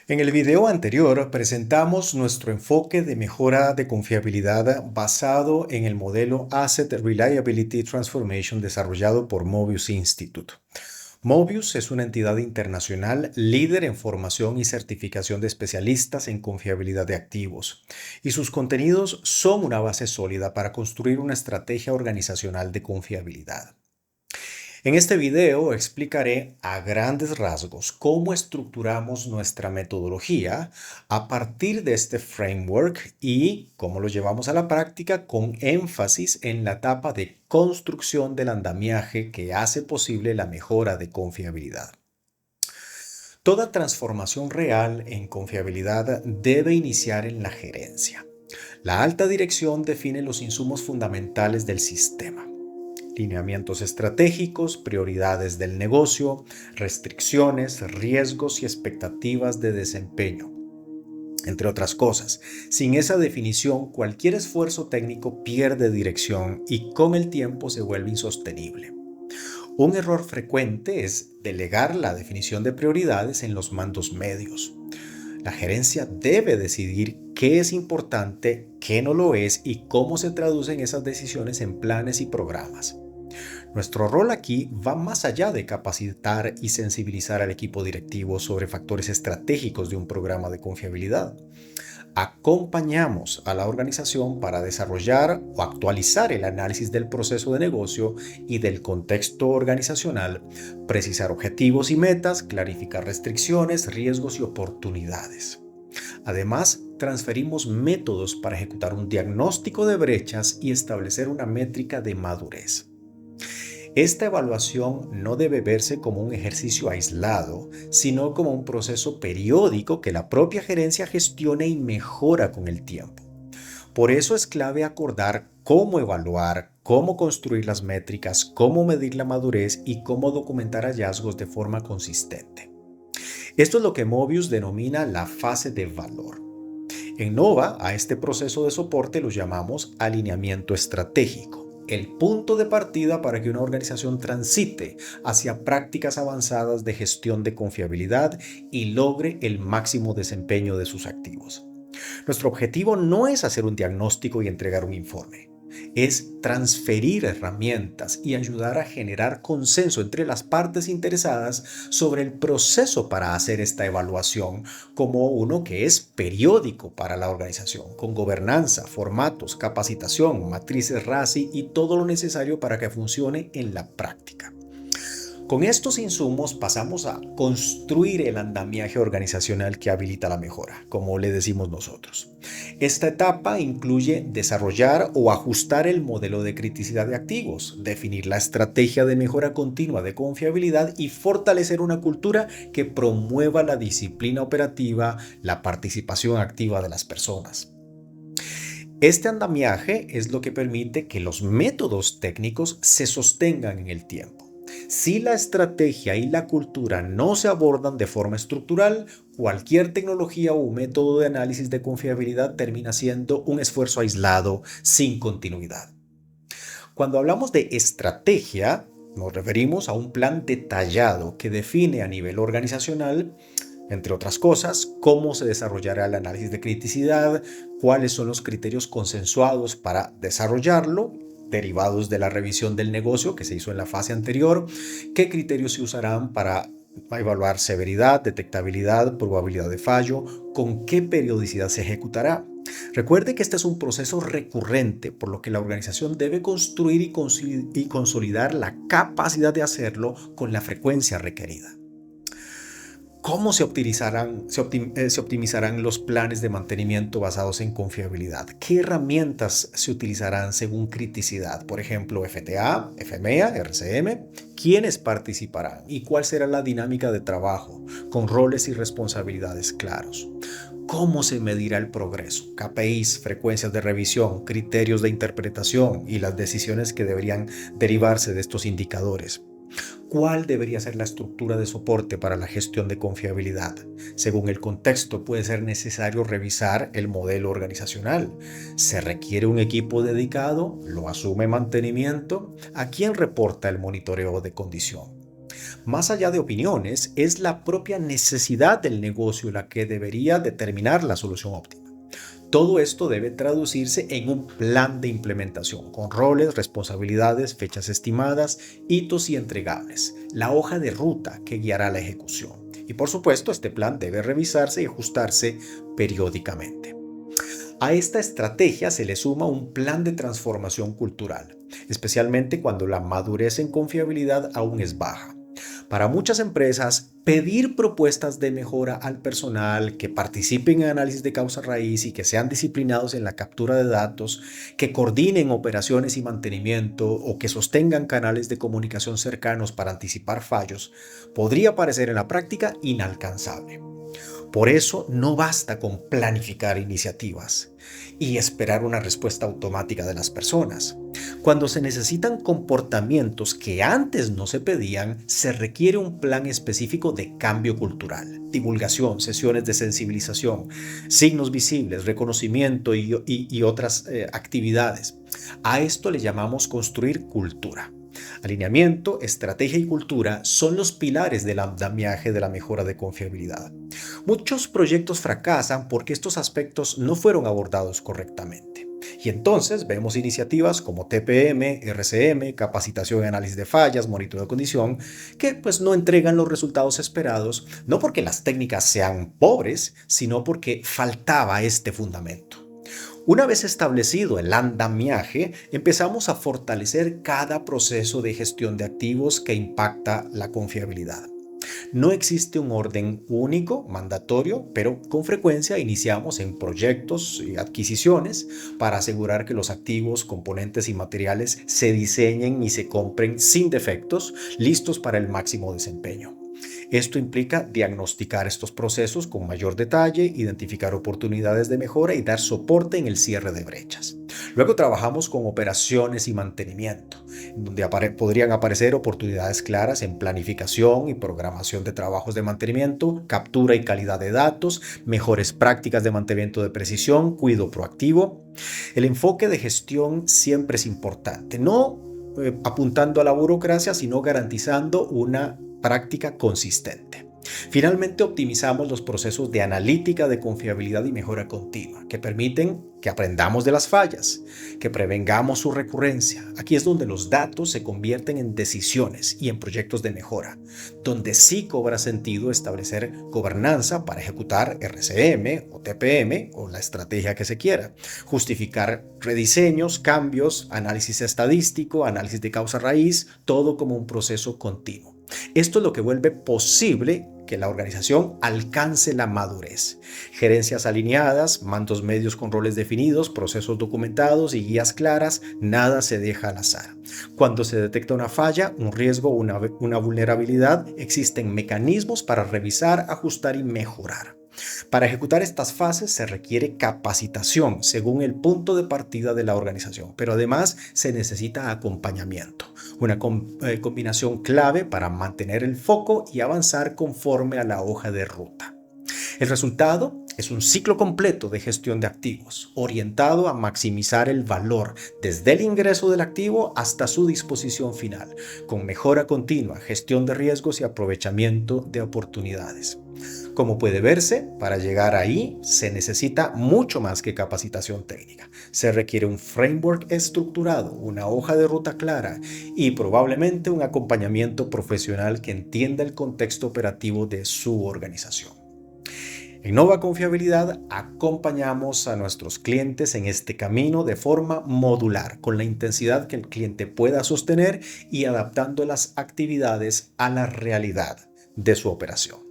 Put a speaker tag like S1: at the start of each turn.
S1: En el video anterior presentamos nuestro enfoque de mejora de confiabilidad basado en el modelo Asset Reliability Transformation desarrollado por Mobius Institute. Mobius es una entidad internacional líder en formación y certificación de especialistas en confiabilidad de activos, y sus contenidos son una base sólida para construir una estrategia organizacional de confiabilidad. En este video explicaré a grandes rasgos cómo estructuramos nuestra metodología a partir de este framework y cómo lo llevamos a la práctica con énfasis en la etapa de construcción del andamiaje que hace posible la mejora de confiabilidad. Toda transformación real en confiabilidad debe iniciar en la gerencia. La alta dirección define los insumos fundamentales del sistema: lineamientos estratégicos, prioridades del negocio, restricciones, riesgos y expectativas de desempeño, entre otras cosas. Sin esa definición, cualquier esfuerzo técnico pierde dirección y con el tiempo se vuelve insostenible. Un error frecuente es delegar la definición de prioridades en los mandos medios. La gerencia debe decidir qué es importante, qué no lo es y cómo se traducen esas decisiones en planes y programas. Nuestro rol aquí va más allá de capacitar y sensibilizar al equipo directivo sobre factores estratégicos de un programa de confiabilidad. Acompañamos a la organización para desarrollar o actualizar el análisis del proceso de negocio y del contexto organizacional, precisar objetivos y metas, clarificar restricciones, riesgos y oportunidades. Además, transferimos métodos para ejecutar un diagnóstico de brechas y establecer una métrica de madurez. Esta evaluación no debe verse como un ejercicio aislado, sino como un proceso periódico que la propia gerencia gestiona y mejora con el tiempo. Por eso es clave acordar cómo evaluar, cómo construir las métricas, cómo medir la madurez y cómo documentar hallazgos de forma consistente. Esto es lo que Mobius denomina la fase de valor. En Nova, a este proceso de soporte lo llamamos alineamiento estratégico, el punto de partida para que una organización transite hacia prácticas avanzadas de gestión de confiabilidad y logre el máximo desempeño de sus activos. Nuestro objetivo no es hacer un diagnóstico y entregar un informe. Es transferir herramientas y ayudar a generar consenso entre las partes interesadas sobre el proceso para hacer esta evaluación, como uno que es periódico para la organización, con gobernanza, formatos, capacitación, matrices RACI y todo lo necesario para que funcione en la práctica. Con estos insumos pasamos a construir el andamiaje organizacional que habilita la mejora, como le decimos nosotros. Esta etapa incluye desarrollar o ajustar el modelo de criticidad de activos, definir la estrategia de mejora continua de confiabilidad y fortalecer una cultura que promueva la disciplina operativa, la participación activa de las personas. Este andamiaje es lo que permite que los métodos técnicos se sostengan en el tiempo. Si la estrategia y la cultura no se abordan de forma estructural, cualquier tecnología o método de análisis de confiabilidad termina siendo un esfuerzo aislado, sin continuidad. Cuando hablamos de estrategia, nos referimos a un plan detallado que define a nivel organizacional, entre otras cosas, cómo se desarrollará el análisis de criticidad, cuáles son los criterios consensuados para desarrollarlo, derivados de la revisión del negocio que se hizo en la fase anterior, qué criterios se usarán para evaluar severidad, detectabilidad, probabilidad de fallo, con qué periodicidad se ejecutará. Recuerde que este es un proceso recurrente, por lo que la organización debe construir y consolidar la capacidad de hacerlo con la frecuencia requerida. ¿Cómo se optimizarán los planes de mantenimiento basados en confiabilidad? ¿Qué herramientas se utilizarán según criticidad? Por ejemplo, FTA, FMEA, RCM. ¿Quiénes participarán? ¿Y cuál será la dinámica de trabajo con roles y responsabilidades claros? ¿Cómo se medirá el progreso? KPIs, frecuencias de revisión, criterios de interpretación y las decisiones que deberían derivarse de estos indicadores. ¿Cuál debería ser la estructura de soporte para la gestión de confiabilidad? Según el contexto, puede ser necesario revisar el modelo organizacional. ¿Se requiere un equipo dedicado? ¿Lo asume mantenimiento? ¿A quién reporta el monitoreo de condición? Más allá de opiniones, es la propia necesidad del negocio la que debería determinar la solución óptima. Todo esto debe traducirse en un plan de implementación, con roles, responsabilidades, fechas estimadas, hitos y entregables, la hoja de ruta que guiará la ejecución. Y por supuesto, este plan debe revisarse y ajustarse periódicamente. A esta estrategia se le suma un plan de transformación cultural, especialmente cuando la madurez en confiabilidad aún es baja. Para muchas empresas, pedir propuestas de mejora al personal que participen en análisis de causa raíz y que sean disciplinados en la captura de datos, que coordinen operaciones y mantenimiento o que sostengan canales de comunicación cercanos para anticipar fallos, podría parecer en la práctica inalcanzable. Por eso no basta con planificar iniciativas y esperar una respuesta automática de las personas. Cuando se necesitan comportamientos que antes no se pedían, se requiere un plan específico de cambio cultural, divulgación, sesiones de sensibilización, signos visibles, reconocimiento y otras actividades. A esto le llamamos construir cultura. Alineamiento, estrategia y cultura son los pilares del andamiaje de la mejora de confiabilidad. Muchos proyectos fracasan porque estos aspectos no fueron abordados correctamente. Y entonces vemos iniciativas como TPM, RCM, capacitación y análisis de fallas, monitoreo de condición, que pues no entregan los resultados esperados, no porque las técnicas sean pobres, sino porque faltaba este fundamento. Una vez establecido el andamiaje, empezamos a fortalecer cada proceso de gestión de activos que impacta la confiabilidad. No existe un orden único, mandatorio, pero con frecuencia iniciamos en proyectos y adquisiciones para asegurar que los activos, componentes y materiales se diseñen y se compren sin defectos, listos para el máximo desempeño. Esto implica diagnosticar estos procesos con mayor detalle, identificar oportunidades de mejora y dar soporte en el cierre de brechas. Luego trabajamos con operaciones y mantenimiento, donde podrían aparecer oportunidades claras en planificación y programación de trabajos de mantenimiento, captura y calidad de datos, mejores prácticas de mantenimiento de precisión, cuidado proactivo. El enfoque de gestión siempre es importante, no apuntando a la burocracia, sino garantizando una práctica consistente. Finalmente, optimizamos los procesos de analítica de confiabilidad y mejora continua, que permiten que aprendamos de las fallas, que prevengamos su recurrencia. Aquí es donde los datos se convierten en decisiones y en proyectos de mejora, donde sí cobra sentido establecer gobernanza para ejecutar RCM o TPM o la estrategia que se quiera, justificar rediseños, cambios, análisis estadístico, análisis de causa raíz, todo como un proceso continuo. Esto es lo que vuelve posible que la organización alcance la madurez. Gerencias alineadas, mandos medios con roles definidos, procesos documentados y guías claras, nada se deja al azar. Cuando se detecta una falla, un riesgo o una vulnerabilidad, existen mecanismos para revisar, ajustar y mejorar. Para ejecutar estas fases se requiere capacitación según el punto de partida de la organización, pero además se necesita acompañamiento, una combinación clave para mantener el foco y avanzar conforme a la hoja de ruta. El resultado es un ciclo completo de gestión de activos, orientado a maximizar el valor desde el ingreso del activo hasta su disposición final, con mejora continua, gestión de riesgos y aprovechamiento de oportunidades. Como puede verse, para llegar ahí se necesita mucho más que capacitación técnica. Se requiere un framework estructurado, una hoja de ruta clara y probablemente un acompañamiento profesional que entienda el contexto operativo de su organización. En Nova Confiabilidad acompañamos a nuestros clientes en este camino de forma modular, con la intensidad que el cliente pueda sostener y adaptando las actividades a la realidad de su operación.